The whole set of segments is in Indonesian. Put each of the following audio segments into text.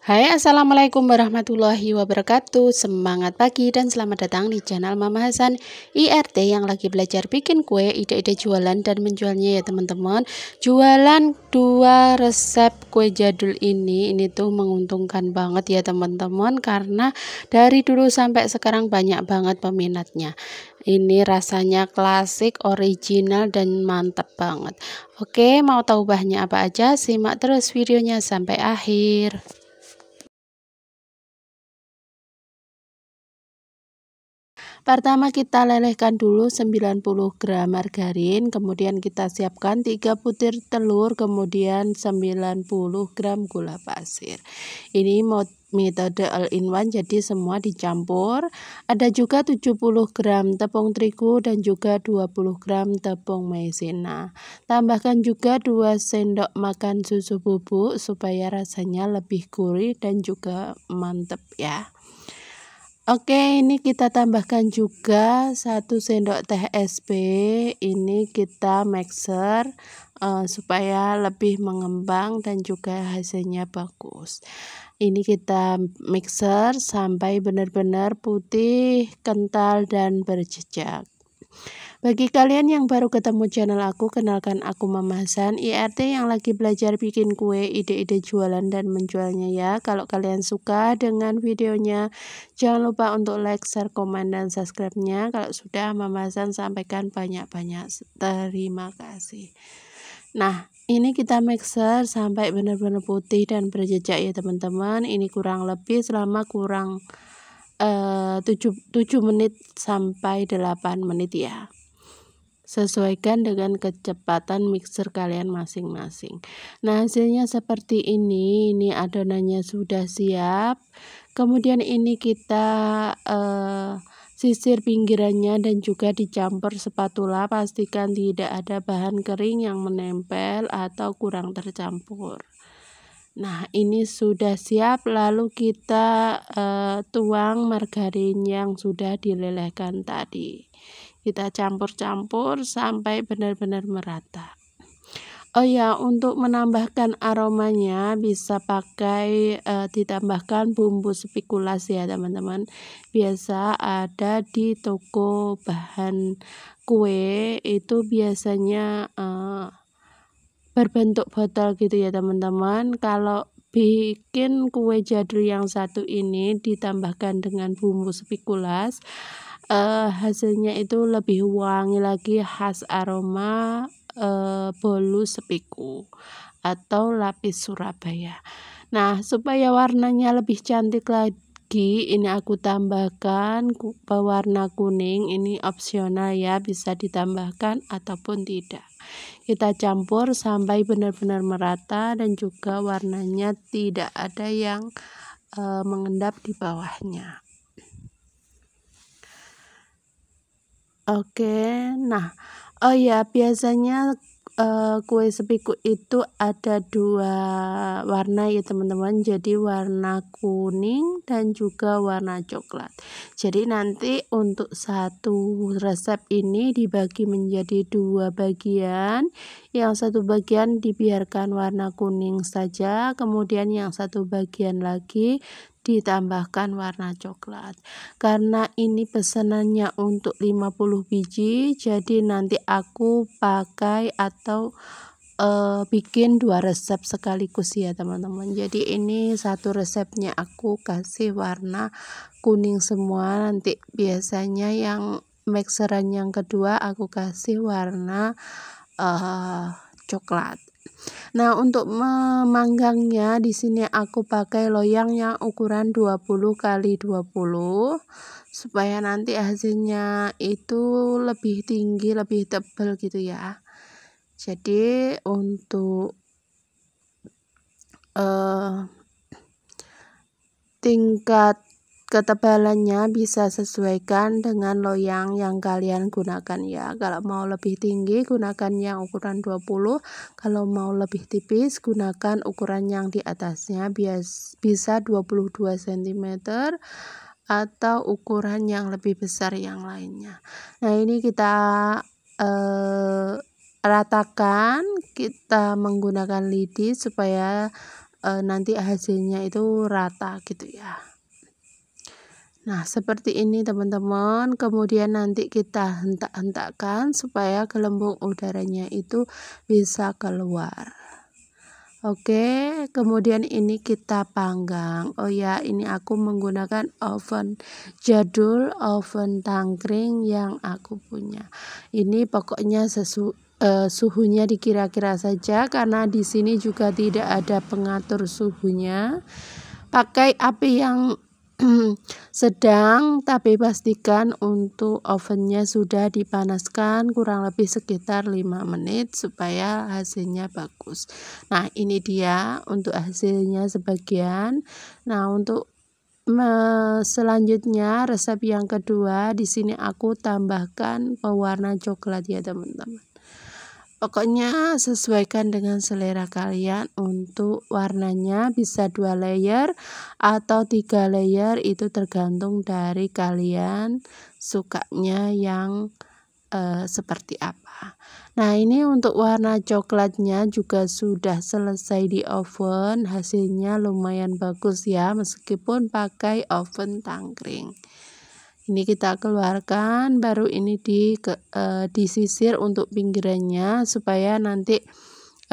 Hai, assalamualaikum warahmatullahi wabarakatuh. Semangat pagi dan selamat datang di channel Mama Hasan IRT yang lagi belajar bikin kue, ide-ide jualan dan menjualnya ya teman-teman. Jualan 2 resep kue jadul ini tuh menguntungkan banget ya teman-teman, karena dari dulu sampai sekarang banyak banget peminatnya. Ini rasanya klasik, original dan mantap banget. Oke, mau tahu bahannya apa aja? Simak terus videonya sampai akhir. Pertama kita lelehkan dulu 90 gram margarin, kemudian kita siapkan 3 butir telur, kemudian 90 gram gula pasir. Ini metode all-in-one, jadi semua dicampur. Ada juga 70 gram tepung terigu dan juga 20 gram tepung maizena. Tambahkan juga 2 sendok makan susu bubuk supaya rasanya lebih gurih dan juga mantep ya. Oke, ini kita tambahkan juga 1 sendok teh SB. Ini kita mixer supaya lebih mengembang dan juga hasilnya bagus. Ini kita mixer sampai benar-benar putih, kental dan berjejak. Bagi kalian yang baru ketemu channel aku, kenalkan aku Mama Hasan IRT yang lagi belajar bikin kue, ide-ide jualan dan menjualnya ya. Kalau kalian suka dengan videonya, jangan lupa untuk like, share, komen, dan subscribe-nya. Kalau sudah, Mama Hasan sampaikan banyak-banyak terima kasih. Nah, ini kita mixer sampai benar-benar putih dan berjejak ya teman-teman. Ini kurang lebih selama 7 menit sampai 8 menit ya. Sesuaikan dengan kecepatan mixer kalian masing-masing. Nah, hasilnya seperti ini adonannya sudah siap. Kemudian ini kita sisir pinggirannya dan juga dicampur spatula, pastikan tidak ada bahan kering yang menempel atau kurang tercampur. Nah, ini sudah siap, lalu kita tuang margarin yang sudah dilelehkan tadi. Kita campur-campur sampai benar-benar merata. Oh ya, untuk menambahkan aromanya bisa pakai ditambahkan bumbu spekulas ya teman-teman. Biasa ada di toko bahan kue itu biasanya berbentuk botol gitu ya teman-teman. Kalau bikin kue jadul yang satu ini ditambahkan dengan bumbu spekulas, hasilnya itu lebih wangi lagi, khas aroma bolu speku atau lapis Surabaya. Nah, supaya warnanya lebih cantik lagi, ini aku tambahkan pewarna kuning. Ini opsional ya, bisa ditambahkan ataupun tidak. Kita campur sampai benar-benar merata dan juga warnanya tidak ada yang mengendap di bawahnya. Oke, nah, oh ya, biasanya kue speku itu ada 2 warna ya teman-teman, jadi warna kuning dan juga warna coklat. Jadi nanti untuk satu resep ini dibagi menjadi 2 bagian, yang satu bagian dibiarkan warna kuning saja, kemudian yang satu bagian lagi ditambahkan warna coklat. Karena ini pesanannya untuk 50 biji, jadi nanti aku pakai atau bikin 2 resep sekaligus ya teman-teman. Jadi ini satu resepnya aku kasih warna kuning semua, nanti biasanya yang mixeran yang kedua aku kasih warna coklat. Nah, untuk memanggangnya di sini aku pakai loyang yang ukuran 20 kali 20 supaya nanti hasilnya itu lebih tinggi, lebih tebal gitu ya. Jadi untuk tingkat ketebalannya bisa sesuaikan dengan loyang yang kalian gunakan ya. Kalau mau lebih tinggi gunakan yang ukuran 20, kalau mau lebih tipis gunakan ukuran yang di atasnya, bisa 22 cm atau ukuran yang lebih besar yang lainnya. Nah, ini kita ratakan, kita menggunakan lidi supaya nanti hasilnya itu rata gitu ya. Nah, seperti ini teman-teman, kemudian nanti kita hentak-hentakkan supaya gelembung udaranya itu bisa keluar. Oke, kemudian ini kita panggang. Oh ya, ini aku menggunakan oven jadul, oven tangkring yang aku punya. Ini pokoknya suhunya dikira-kira saja karena di sini juga tidak ada pengatur suhunya. Pakai api yang sedang, tapi pastikan untuk ovennya sudah dipanaskan kurang lebih sekitar 5 menit supaya hasilnya bagus. Nah, ini dia untuk hasilnya sebagian. Nah, untuk selanjutnya resep yang kedua, di sini aku tambahkan pewarna coklat ya teman-teman. Pokoknya sesuaikan dengan selera kalian. Untuk warnanya bisa 2 layer atau 3 layer, itu tergantung dari kalian sukanya yang seperti apa. Nah, ini untuk warna coklatnya juga sudah selesai di oven. Hasilnya lumayan bagus ya, meskipun pakai oven tangkring. Ini kita keluarkan, baru ini disisir untuk pinggirannya supaya nanti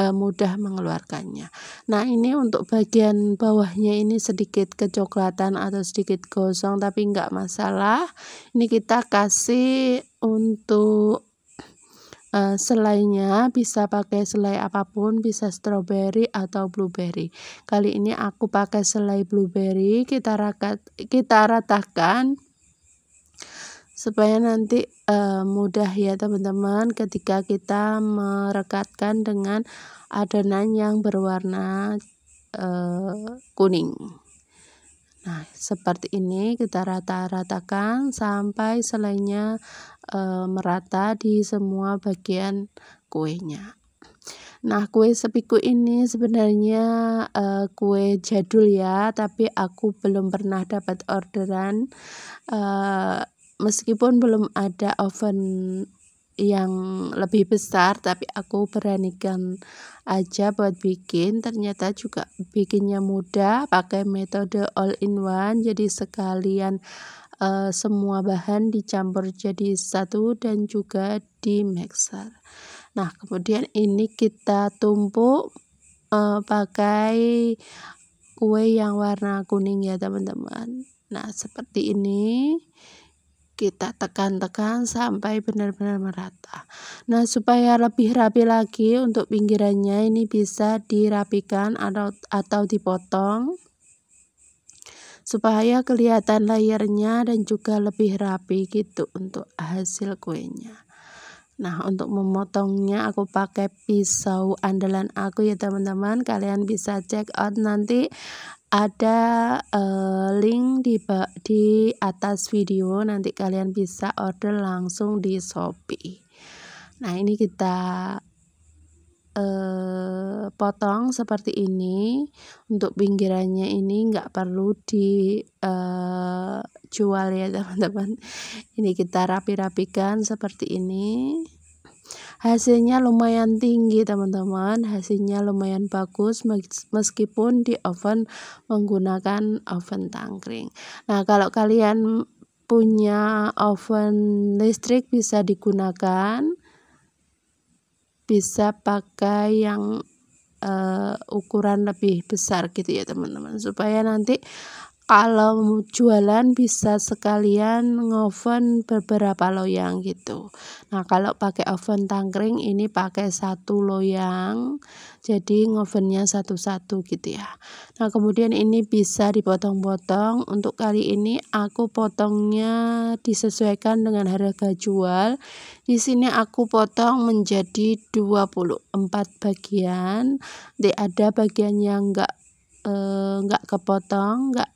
mudah mengeluarkannya. Nah, ini untuk bagian bawahnya ini sedikit kecoklatan atau sedikit gosong, tapi enggak masalah. Ini kita kasih untuk selainya, bisa pakai selai apapun, bisa stroberi atau blueberry. Kali ini aku pakai selai blueberry. Kita ratakan supaya nanti mudah ya teman-teman ketika kita merekatkan dengan adonan yang berwarna kuning. Nah, seperti ini kita rata-ratakan sampai selainya merata di semua bagian kuenya. Nah, kue sepiku ini sebenarnya kue jadul ya, tapi aku belum pernah dapat orderan. Meskipun belum ada oven yang lebih besar, tapi aku beranikan aja buat bikin. Ternyata juga bikinnya mudah, pakai metode all in one, jadi sekalian semua bahan dicampur jadi satu dan juga di mixer. Nah, kemudian ini kita tumpuk pakai kue yang warna kuning ya teman-teman. Nah, seperti ini kita tekan-tekan sampai benar-benar merata. Nah, supaya lebih rapi lagi untuk pinggirannya ini bisa dirapikan atau dipotong supaya kelihatan layernya dan juga lebih rapi gitu untuk hasil kuenya. Nah, untuk memotongnya aku pakai pisau andalan aku ya teman-teman. Kalian bisa check out, nanti ada link di atas video, nanti kalian bisa order langsung di Shopee. Nah, ini kita potong seperti ini. Untuk pinggirannya ini nggak perlu dijual ya teman-teman. Ini kita rapi-rapikan seperti ini. Hasilnya lumayan tinggi teman-teman, hasilnya lumayan bagus meskipun di oven menggunakan oven tangkring. Nah, kalau kalian punya oven listrik bisa digunakan, bisa pakai yang ukuran lebih besar gitu ya teman-teman, supaya nanti kalau jualan bisa sekalian ngoven beberapa loyang gitu. Nah, kalau pakai oven tangkring ini pakai 1 loyang, jadi ngovennya satu-satu gitu ya. Nah, kemudian ini bisa dipotong-potong. Untuk kali ini aku potongnya disesuaikan dengan harga jual. Di sini aku potong menjadi 24 bagian. Ada bagian yang enggak kepotong, enggak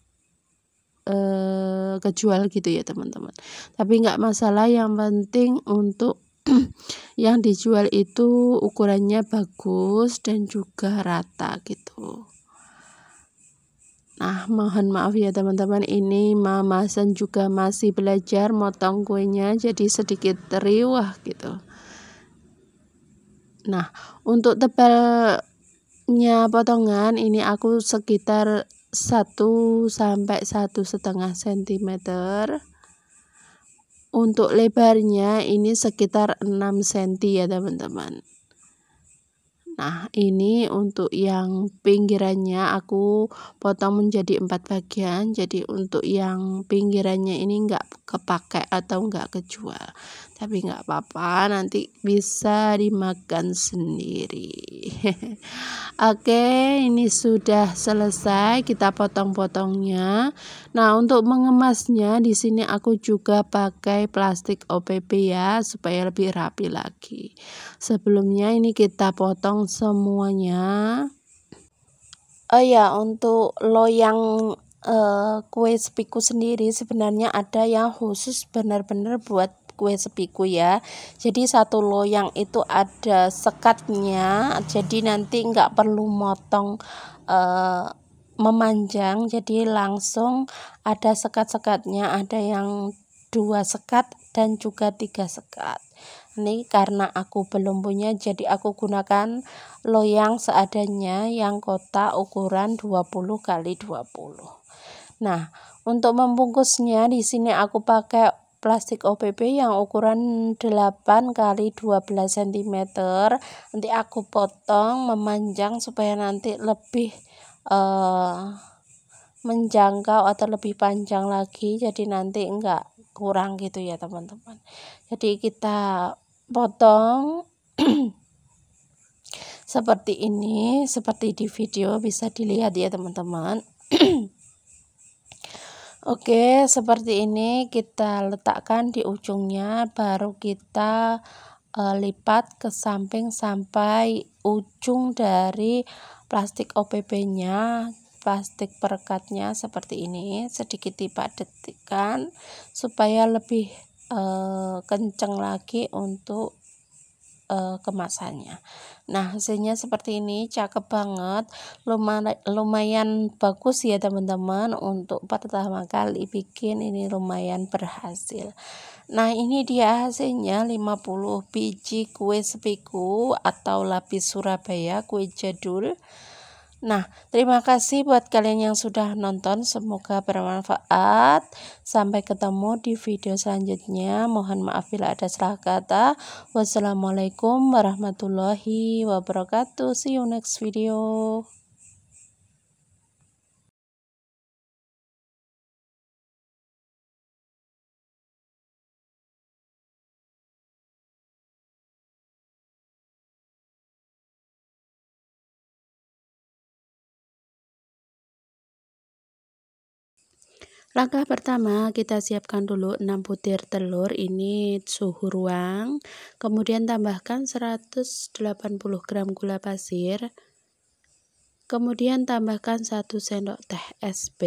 kejual gitu ya teman-teman, tapi nggak masalah, yang penting untuk yang dijual itu ukurannya bagus dan juga rata gitu. Nah, mohon maaf ya teman-teman, ini Mama Sen juga masih belajar motong kuenya, jadi sedikit riwah gitu. Nah, untuk tebal potongan ini aku sekitar 1 sampai 1,5 cm. Untuk lebarnya ini sekitar 6 cm ya teman-teman. Nah, ini untuk yang pinggirannya aku potong menjadi 4 bagian. Jadi untuk yang pinggirannya ini enggak kepake atau enggak kejual. Tapi enggak apa-apa, nanti bisa dimakan sendiri. Oke, ini sudah selesai kita potong-potongnya. Nah, untuk mengemasnya di sini aku juga pakai plastik OPP ya, supaya lebih rapi lagi. Sebelumnya ini kita potong semuanya. Oh ya, untuk loyang kue sepiku sendiri sebenarnya ada yang khusus benar-benar buat kue sepiku ya. Jadi satu loyang itu ada sekatnya, jadi nanti nggak perlu motong memanjang, jadi langsung ada sekat-sekatnya, ada yang 2 sekat dan juga 3 sekat. Ini karena aku belum punya, jadi aku gunakan loyang seadanya yang kotak ukuran 20 x 20. Nah, untuk membungkusnya di sini aku pakai plastik OPP yang ukuran 8 x 12 cm. Nanti aku potong memanjang supaya nanti lebih menjangkau atau lebih panjang lagi, jadi nanti enggak kurang gitu ya teman-teman. Jadi kita potong seperti ini, seperti di video bisa dilihat ya teman-teman. Oke, seperti ini kita letakkan di ujungnya, baru kita lipat ke samping sampai ujung dari plastik OPP-nya, plastik perekatnya seperti ini. Sedikit dipadatkan supaya lebih kenceng lagi untuk kemasannya. Nah, hasilnya seperti ini, cakep banget, lumayan bagus ya teman-teman. Untuk pertama kali bikin ini lumayan berhasil. Nah, ini dia hasilnya 50 biji kue sepiku atau lapis Surabaya, kue jadul. Nah, terima kasih buat kalian yang sudah nonton, semoga bermanfaat. Sampai ketemu di video selanjutnya. Mohon maaf bila ada salah kata. Wassalamualaikum warahmatullahi wabarakatuh. See you next video. Langkah pertama, kita siapkan dulu 6 butir telur, ini suhu ruang. Kemudian tambahkan 180 gram gula pasir. Kemudian tambahkan 1 sendok teh SB.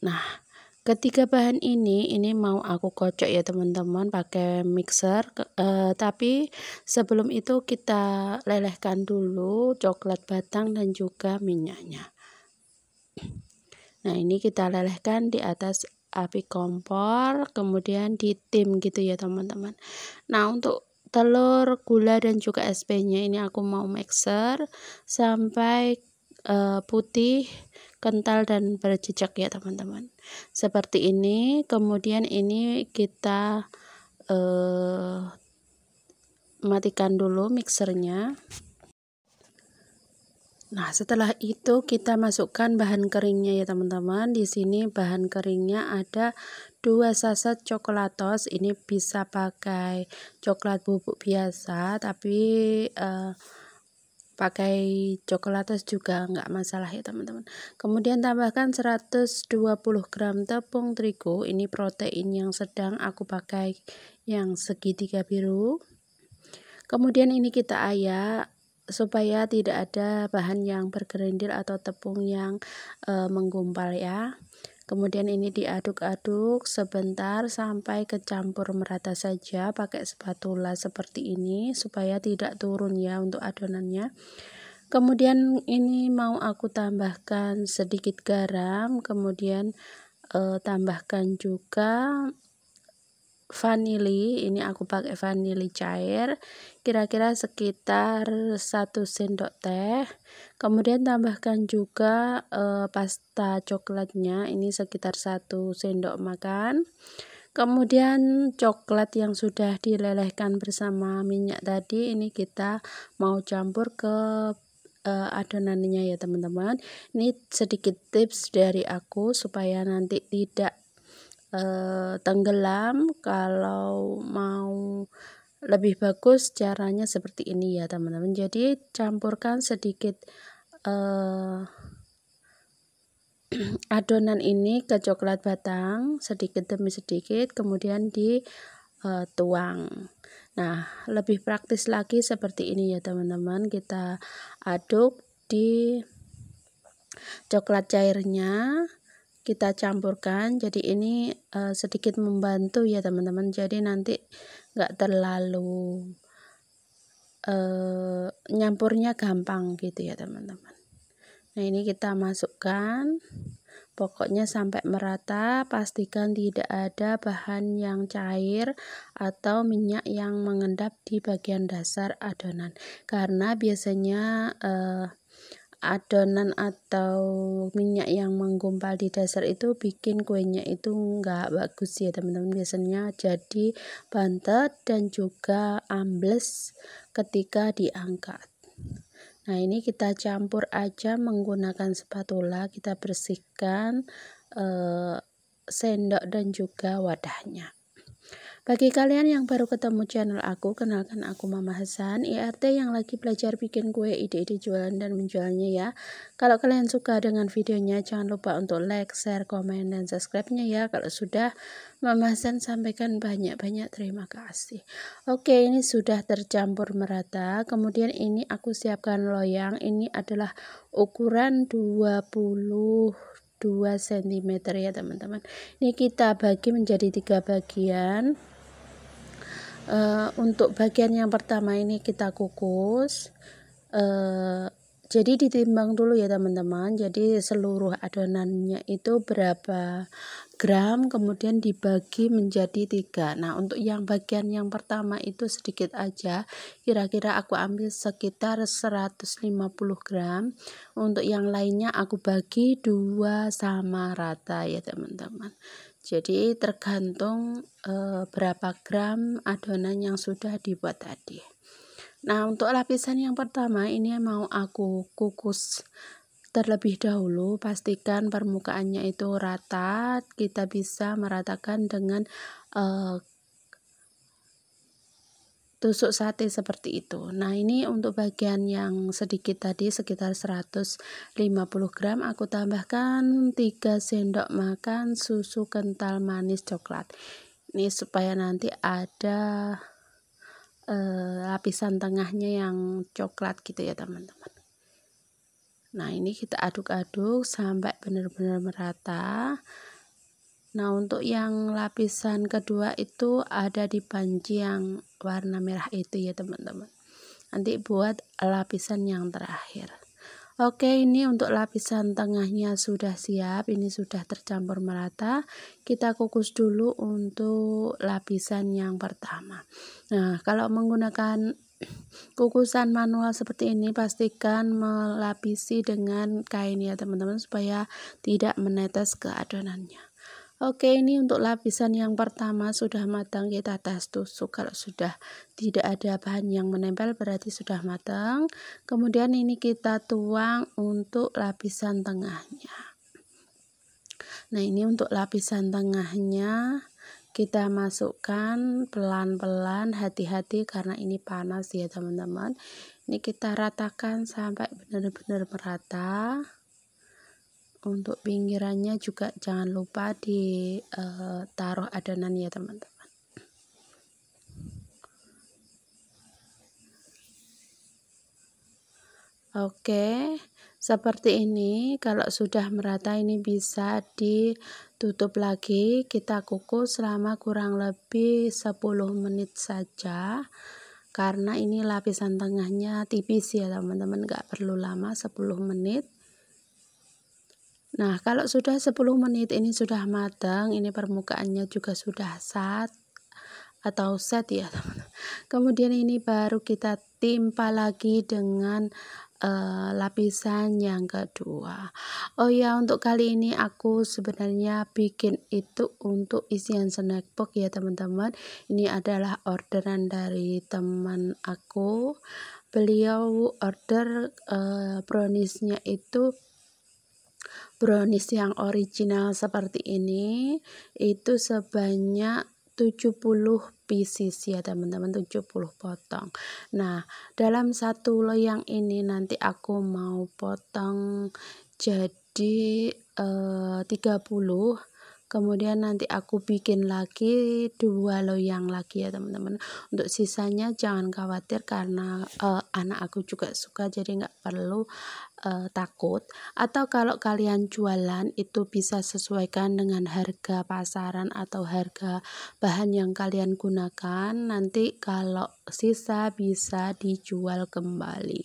Nah, ketiga bahan ini mau aku kocok ya teman-teman pakai mixer. Tapi sebelum itu kita lelehkan dulu coklat batang dan juga minyaknya. Nah, ini kita lelehkan di atas api kompor, kemudian ditim gitu ya teman-teman. Nah, untuk telur, gula dan juga SB-nya ini aku mau mixer sampai putih, kental dan berjejak ya teman-teman. Seperti ini. Kemudian ini kita matikan dulu mixernya. Nah, setelah itu kita masukkan bahan keringnya ya teman-teman. Di sini bahan keringnya ada 2 saset coklatos. Ini bisa pakai coklat bubuk biasa, tapi pakai coklatos juga enggak masalah ya teman-teman. Kemudian tambahkan 120 gram tepung terigu. Ini protein yang sedang, aku pakai yang segitiga biru. Kemudian ini kita ayak supaya tidak ada bahan yang bergerindil atau tepung yang menggumpal ya. Kemudian ini diaduk-aduk sebentar sampai kecampur merata saja pakai spatula seperti ini supaya tidak turun ya untuk adonannya. Kemudian ini mau aku tambahkan sedikit garam, kemudian tambahkan juga vanili, ini aku pakai vanili cair kira-kira sekitar 1 sendok teh. Kemudian tambahkan juga pasta coklatnya, ini sekitar 1 sendok makan. Kemudian coklat yang sudah dilelehkan bersama minyak tadi, ini kita mau campur ke adonannya ya teman-teman. Ini sedikit tips dari aku supaya nanti tidak tenggelam. Kalau mau lebih bagus caranya seperti ini ya teman-teman. Jadi campurkan sedikit adonan ini ke coklat batang sedikit demi sedikit, kemudian dituang. Nah, lebih praktis lagi seperti ini ya teman-teman. Kita aduk di coklat cairnya, kita campurkan. Jadi ini sedikit membantu ya teman-teman. Jadi nanti nggak terlalu nyampurnya gampang gitu ya teman-teman. Nah, ini kita masukkan, pokoknya sampai merata. Pastikan tidak ada bahan yang cair atau minyak yang mengendap di bagian dasar adonan, karena biasanya adonan atau minyak yang menggumpal di dasar itu bikin kuenya itu nggak bagus ya teman-teman. Biasanya jadi bantet dan juga ambles ketika diangkat. Nah, ini kita campur aja menggunakan spatula, kita bersihkan sendok dan juga wadahnya. Bagi kalian yang baru ketemu channel aku, kenalkan aku Mama Hasan, IRT yang lagi belajar bikin kue, ide-ide jualan dan menjualnya ya. Kalau kalian suka dengan videonya, jangan lupa untuk like, share, komen, dan subscribe-nya ya. Kalau sudah, Mama Hasan sampaikan banyak-banyak terima kasih. Oke, ini sudah tercampur merata. Kemudian ini aku siapkan loyang. Ini adalah ukuran 22 cm ya teman-teman. Ini kita bagi menjadi 3 bagian. Untuk bagian yang pertama ini kita kukus, jadi ditimbang dulu ya teman-teman. Jadi seluruh adonannya itu berapa gram, kemudian dibagi menjadi 3. Nah, untuk yang bagian yang pertama itu sedikit aja, kira-kira aku ambil sekitar 150 gram. Untuk yang lainnya aku bagi 2 sama rata ya teman-teman. Jadi tergantung berapa gram adonan yang sudah dibuat tadi. Nah, untuk lapisan yang pertama ini mau aku kukus terlebih dahulu. Pastikan permukaannya itu rata. Kita bisa meratakan dengan tusuk sate seperti itu. Nah, ini untuk bagian yang sedikit tadi sekitar 150 gram, aku tambahkan 3 sendok makan susu kental manis coklat. Ini supaya nanti ada lapisan tengahnya yang coklat gitu ya teman-teman. Nah, ini kita aduk-aduk sampai benar-benar merata. Nah, untuk yang lapisan kedua itu ada di panci yang warna merah itu ya teman-teman. Nanti buat lapisan yang terakhir. Oke, ini untuk lapisan tengahnya sudah siap. Ini sudah tercampur merata. Kita kukus dulu untuk lapisan yang pertama. Nah, kalau menggunakan kukusan manual seperti ini, pastikan melapisi dengan kain ya teman-teman, supaya tidak menetes ke adonannya. Oke, ini untuk lapisan yang pertama sudah matang. Kita tes tusuk, kalau sudah tidak ada bahan yang menempel berarti sudah matang. Kemudian ini kita tuang untuk lapisan tengahnya. Nah, ini untuk lapisan tengahnya kita masukkan pelan-pelan, hati-hati karena ini panas ya teman-teman. Ini kita ratakan sampai benar-benar merata. Untuk pinggirannya juga jangan lupa ditaruh adonan ya teman-teman. Oke, seperti ini. Kalau sudah merata ini bisa ditutup lagi. Kita kukus selama kurang lebih 10 menit saja. Karena ini lapisan tengahnya tipis ya teman-teman, nggak perlu lama, 10 menit. Nah, kalau sudah 10 menit ini sudah matang, ini permukaannya juga sudah atau set ya. Kemudian ini baru kita timpa lagi dengan lapisan yang kedua. Oh ya, untuk kali ini aku sebenarnya bikin itu untuk isian snack box ya teman-teman. Ini adalah orderan dari teman aku. Beliau order browniesnya itu brownies yang original seperti ini, itu sebanyak 70 pieces ya teman-teman, 70 potong. Nah, dalam satu loyang ini nanti aku mau potong jadi 30, kemudian nanti aku bikin lagi 2 loyang lagi ya teman-teman. Untuk sisanya jangan khawatir karena anak aku juga suka, jadi nggak perlu takut. Atau kalau kalian jualan itu bisa sesuaikan dengan harga pasaran atau harga bahan yang kalian gunakan, nanti kalau sisa bisa dijual kembali.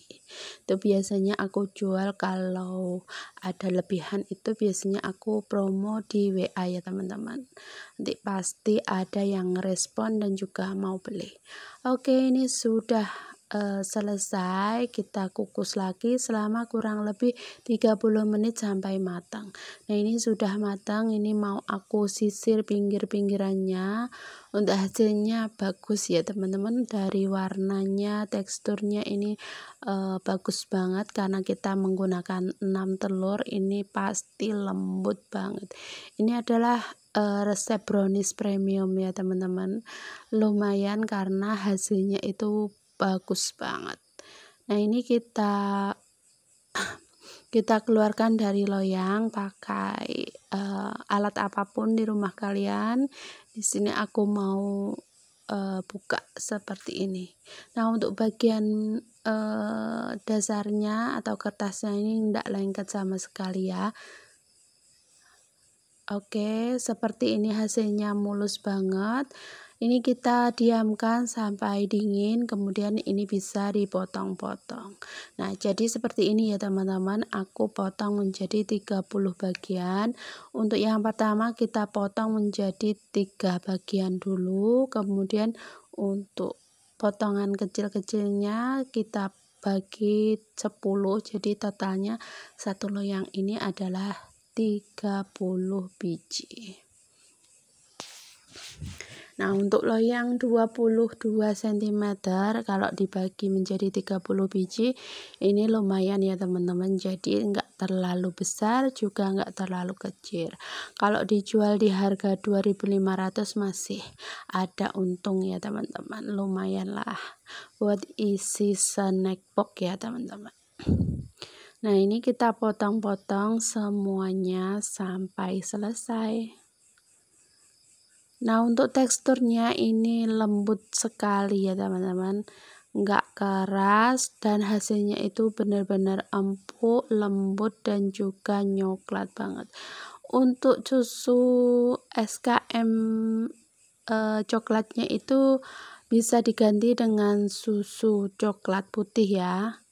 Itu biasanya aku jual kalau ada lebihan, itu biasanya aku promo di WA ya teman-teman. Nanti pasti ada yang respon dan juga mau beli. Oke, ini sudah selesai. Kita kukus lagi selama kurang lebih 30 menit sampai matang. Nah, ini sudah matang, ini mau aku sisir pinggir-pinggirannya. Untuk hasilnya bagus ya teman-teman, dari warnanya, teksturnya ini bagus banget karena kita menggunakan 6 telur, ini pasti lembut banget. Ini adalah resep brownies premium ya teman-teman. Lumayan karena hasilnya itu bagus banget. Nah, ini kita keluarkan dari loyang pakai alat apapun di rumah kalian. Di sini aku mau buka seperti ini. Nah, untuk bagian dasarnya atau kertasnya ini tidak lengket sama sekali ya. Oke, seperti ini hasilnya, mulus banget. Ini kita diamkan sampai dingin, kemudian ini bisa dipotong-potong. Nah, jadi seperti ini ya teman-teman, aku potong menjadi 30 bagian. Untuk yang pertama kita potong menjadi 3 bagian dulu, kemudian untuk potongan kecil-kecilnya kita bagi 10, jadi totalnya satu loyang ini adalah 30 biji. Nah, untuk loyang 22 cm kalau dibagi menjadi 30 biji ini lumayan ya teman-teman, jadi enggak terlalu besar juga enggak terlalu kecil. Kalau dijual di harga 2.500 masih ada untung ya teman-teman, lumayan lah buat isi snack box ya teman-teman. Nah, ini kita potong-potong semuanya sampai selesai. Nah, untuk teksturnya ini lembut sekali ya teman-teman, nggak keras dan hasilnya itu benar-benar empuk, lembut dan juga coklat banget. Untuk susu SKM coklatnya itu bisa diganti dengan susu coklat putih ya.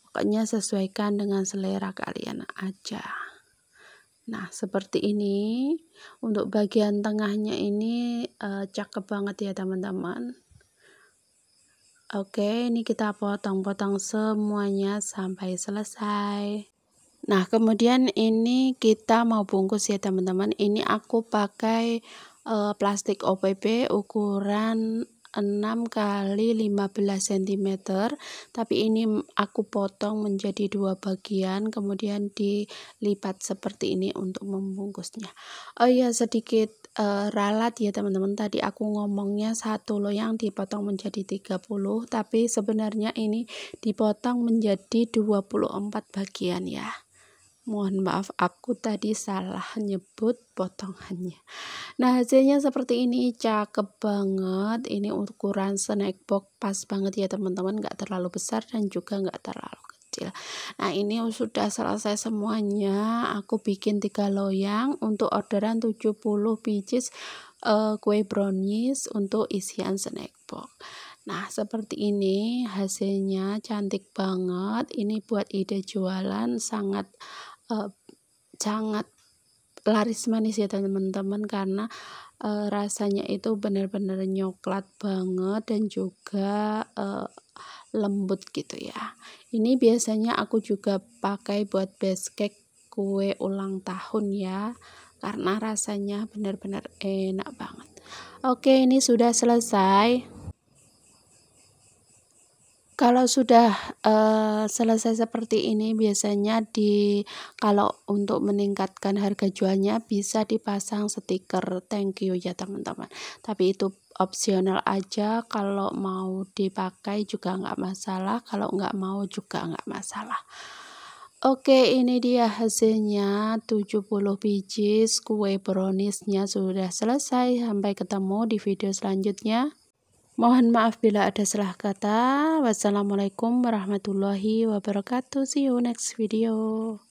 Pokoknya sesuaikan dengan selera kalian aja. Nah, seperti ini. Untuk bagian tengahnya ini cakep banget ya teman-teman. Oke, ini kita potong-potong semuanya sampai selesai. Nah, kemudian ini kita mau bungkus ya teman-teman. Ini aku pakai plastik OPP ukuran 6 kali 15 cm, tapi ini aku potong menjadi 2 bagian, kemudian dilipat seperti ini untuk membungkusnya. Oh iya, sedikit ralat ya teman-teman, tadi aku ngomongnya satu loyang dipotong menjadi 30, tapi sebenarnya ini dipotong menjadi 24 bagian ya. Mohon maaf, aku tadi salah nyebut potongannya. Nah, hasilnya seperti ini, cakep banget. Ini ukuran snack box pas banget ya teman-teman, nggak terlalu besar dan juga nggak terlalu kecil. Nah, ini sudah selesai semuanya. Aku bikin 3 loyang untuk orderan 70 pieces kue brownies untuk isian snack box. Nah, seperti ini hasilnya, cantik banget. Ini buat ide jualan sangat laris manis ya teman-teman, karena rasanya itu benar-benar nyoklat banget dan juga lembut gitu ya. Ini biasanya aku juga pakai buat base cake kue ulang tahun ya, karena rasanya benar-benar enak banget. Oke, ini sudah selesai. Kalau sudah selesai seperti ini, biasanya kalau untuk meningkatkan harga jualnya bisa dipasang stiker thank you ya teman-teman, tapi itu opsional aja, kalau mau dipakai juga nggak masalah, kalau nggak mau juga nggak masalah. Oke, ini dia hasilnya 70 biji kue browniesnya sudah selesai. Sampai ketemu di video selanjutnya. Mohon maaf bila ada salah kata. Wassalamualaikum warahmatullahi wabarakatuh. See you next video.